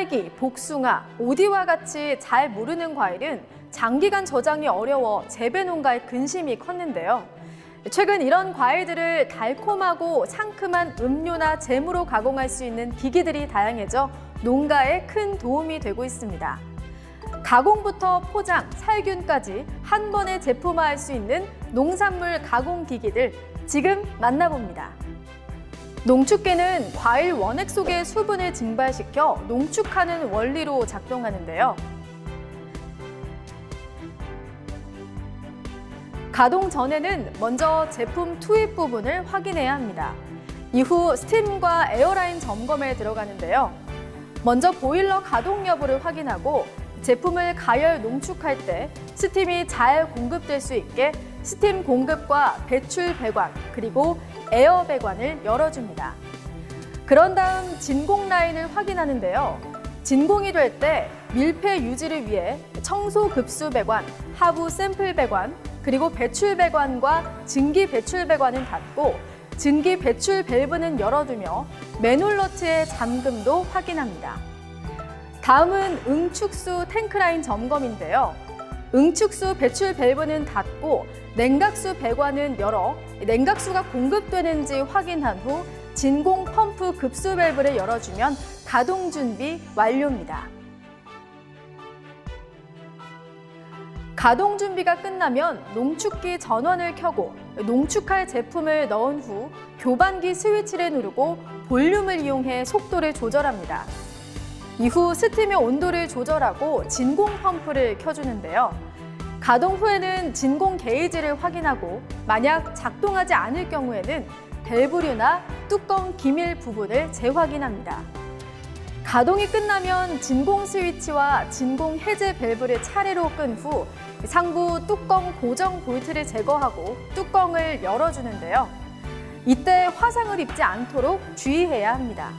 딸기, 복숭아, 오디와 같이 잘 모르는 과일은 장기간 저장이 어려워 재배 농가의 근심이 컸는데요. 최근 이런 과일들을 달콤하고 상큼한 음료나 잼으로 가공할 수 있는 기기들이 다양해져 농가에 큰 도움이 되고 있습니다. 가공부터 포장, 살균까지 한 번에 제품화할 수 있는 농산물 가공 기기들 지금 만나봅니다. 농축기는 과일 원액 속의 수분을 증발시켜 농축하는 원리로 작동하는데요. 가동 전에는 먼저 제품 투입 부분을 확인해야 합니다. 이후 스팀과 에어라인 점검에 들어가는데요. 먼저 보일러 가동 여부를 확인하고 제품을 가열 농축할 때 스팀이 잘 공급될 수 있게 스팀 공급과 배출 배관, 그리고 에어 배관을 열어줍니다. 그런 다음 진공 라인을 확인하는데요. 진공이 될 때 밀폐 유지를 위해 청소 급수 배관, 하부 샘플 배관, 그리고 배출 배관과 증기 배출 배관은 닫고 증기 배출 밸브는 열어두며 맨홀너트의 잠금도 확인합니다. 다음은 응축수 탱크라인 점검인데요. 응축수 배출 밸브는 닫고 냉각수 배관은 열어 냉각수가 공급되는지 확인한 후 진공 펌프 급수 밸브를 열어주면 가동 준비 완료입니다. 가동 준비가 끝나면 농축기 전원을 켜고 농축할 제품을 넣은 후 교반기 스위치를 누르고 볼륨을 이용해 속도를 조절합니다. 이후 스팀의 온도를 조절하고 진공 펌프를 켜주는데요. 가동 후에는 진공 게이지를 확인하고 만약 작동하지 않을 경우에는 밸브류나 뚜껑 기밀 부분을 재확인합니다. 가동이 끝나면 진공 스위치와 진공 해제 밸브를 차례로 끈 후 상부 뚜껑 고정 볼트를 제거하고 뚜껑을 열어주는데요. 이때 화상을 입지 않도록 주의해야 합니다.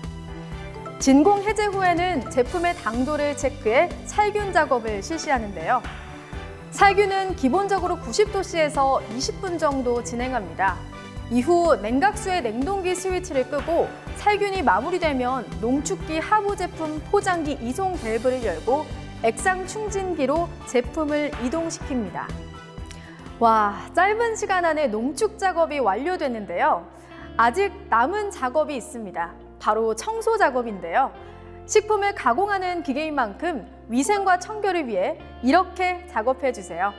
진공 해제 후에는 제품의 당도를 체크해 살균 작업을 실시하는데요. 살균은 기본적으로 90도씨에서 20분 정도 진행합니다. 이후 냉각수의 냉동기 스위치를 끄고 살균이 마무리되면 농축기 하부 제품 포장기 이송 밸브를 열고 액상 충진기로 제품을 이동시킵니다. 와, 짧은 시간 안에 농축 작업이 완료됐는데요. 아직 남은 작업이 있습니다. 바로 청소 작업인데요. 식품을 가공하는 기계인 만큼 위생과 청결을 위해 이렇게 작업해주세요.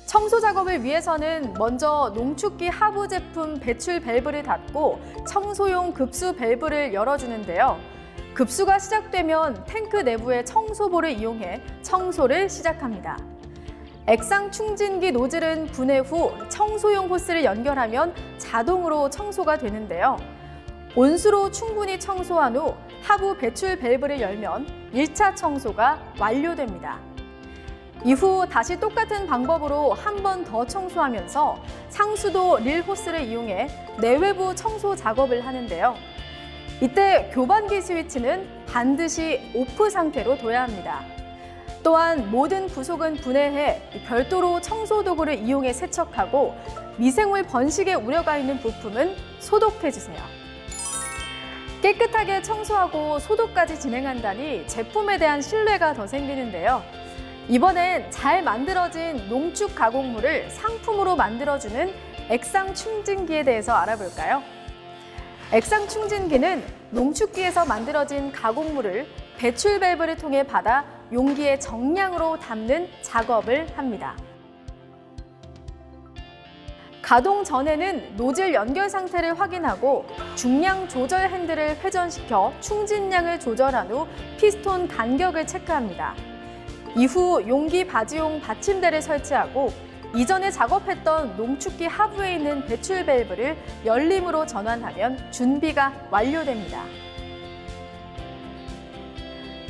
청소 작업을 위해서는 먼저 농축기 하부 제품 배출 밸브를 닫고 청소용 급수 밸브를 열어주는데요. 급수가 시작되면 탱크 내부의 청소볼을 이용해 청소를 시작합니다. 액상 충진기 노즐은 분해 후 청소용 호스를 연결하면 자동으로 청소가 되는데요. 온수로 충분히 청소한 후 하부 배출 밸브를 열면 1차 청소가 완료됩니다. 이후 다시 똑같은 방법으로 한 번 더 청소하면서 상수도 릴 호스를 이용해 내외부 청소 작업을 하는데요. 이때 교반기 스위치는 반드시 오프 상태로 둬야 합니다. 또한 모든 부속은 분해해 별도로 청소 도구를 이용해 세척하고 미생물 번식의 우려가 있는 부품은 소독해주세요. 깨끗하게 청소하고 소독까지 진행한다니 제품에 대한 신뢰가 더 생기는데요. 이번엔 잘 만들어진 농축 가공물을 상품으로 만들어주는 액상 충진기에 대해서 알아볼까요? 액상 충진기는 농축기에서 만들어진 가공물을 배출 밸브를 통해 받아 용기에 정량으로 담는 작업을 합니다. 가동 전에는 노즐 연결 상태를 확인하고 중량 조절 핸들을 회전시켜 충진량을 조절한 후 피스톤 간격을 체크합니다. 이후 용기 바지용 받침대를 설치하고 이전에 작업했던 농축기 하부에 있는 배출 밸브를 열림으로 전환하면 준비가 완료됩니다.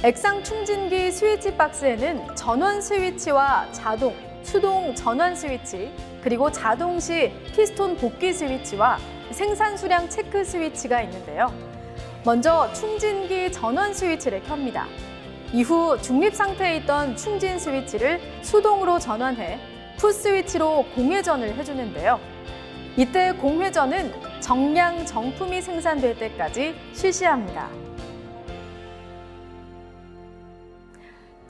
액상 충진기 스위치 박스에는 전원 스위치와 자동, 수동 전원 스위치, 그리고 자동 시 피스톤 복귀 스위치와 생산 수량 체크 스위치가 있는데요. 먼저 충진기 전원 스위치를 켭니다. 이후 중립 상태에 있던 충진 스위치를 수동으로 전환해 풋 스위치로 공회전을 해주는데요. 이때 공회전은 정량 정품이 생산될 때까지 실시합니다.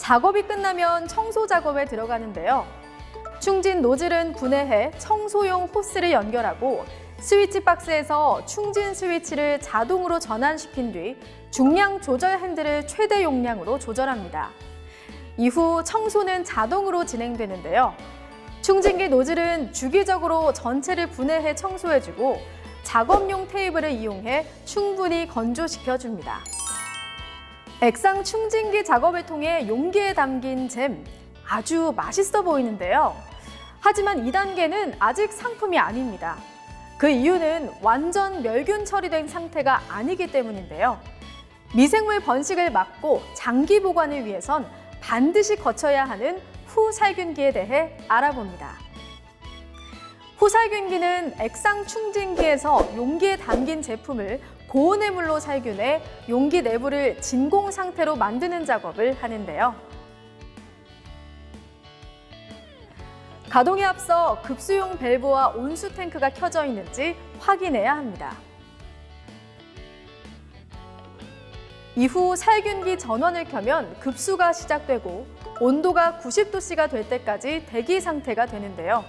작업이 끝나면 청소 작업에 들어가는데요. 충진 노즐은 분해해 청소용 호스를 연결하고 스위치 박스에서 충진 스위치를 자동으로 전환시킨 뒤 중량 조절 핸들을 최대 용량으로 조절합니다. 이후 청소는 자동으로 진행되는데요. 충진기 노즐은 주기적으로 전체를 분해해 청소해주고 작업용 테이블을 이용해 충분히 건조시켜줍니다. 액상 충진기 작업을 통해 용기에 담긴 잼, 아주 맛있어 보이는데요. 하지만 2단계는 아직 상품이 아닙니다. 그 이유는 완전 멸균 처리된 상태가 아니기 때문인데요. 미생물 번식을 막고 장기 보관을 위해선 반드시 거쳐야 하는 후살균기에 대해 알아봅니다. 후살균기는 액상 충진기에서 용기에 담긴 제품을 고온의 물로 살균해 용기 내부를 진공 상태로 만드는 작업을 하는데요. 가동에 앞서 급수용 밸브와 온수 탱크가 켜져 있는지 확인해야 합니다. 이후 살균기 전원을 켜면 급수가 시작되고 온도가 90도씨가 될 때까지 대기 상태가 되는데요.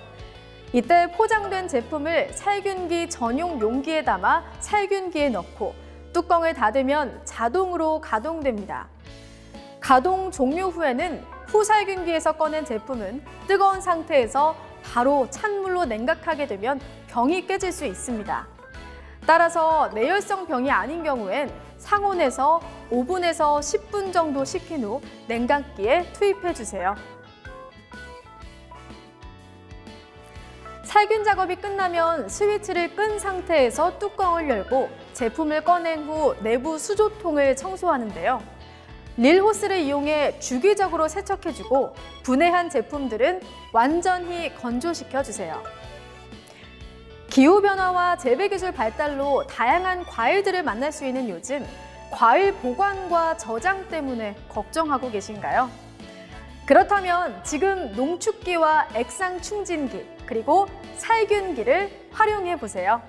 이때 포장된 제품을 살균기 전용 용기에 담아 살균기에 넣고 뚜껑을 닫으면 자동으로 가동됩니다. 가동 종료 후에는 후살균기에서 꺼낸 제품은 뜨거운 상태에서 바로 찬물로 냉각하게 되면 병이 깨질 수 있습니다. 따라서 내열성 병이 아닌 경우엔 상온에서 5분에서 10분 정도 식힌 후 냉각기에 투입해주세요. 살균 작업이 끝나면 스위치를 끈 상태에서 뚜껑을 열고 제품을 꺼낸 후 내부 수조통을 청소하는데요. 릴 호스를 이용해 주기적으로 세척해주고 분해한 제품들은 완전히 건조시켜주세요. 기후변화와 재배기술 발달로 다양한 과일들을 만날 수 있는 요즘, 과일 보관과 저장 때문에 걱정하고 계신가요? 그렇다면 지금 농축기와 액상 충진기, 그리고 살균기를 활용해 보세요.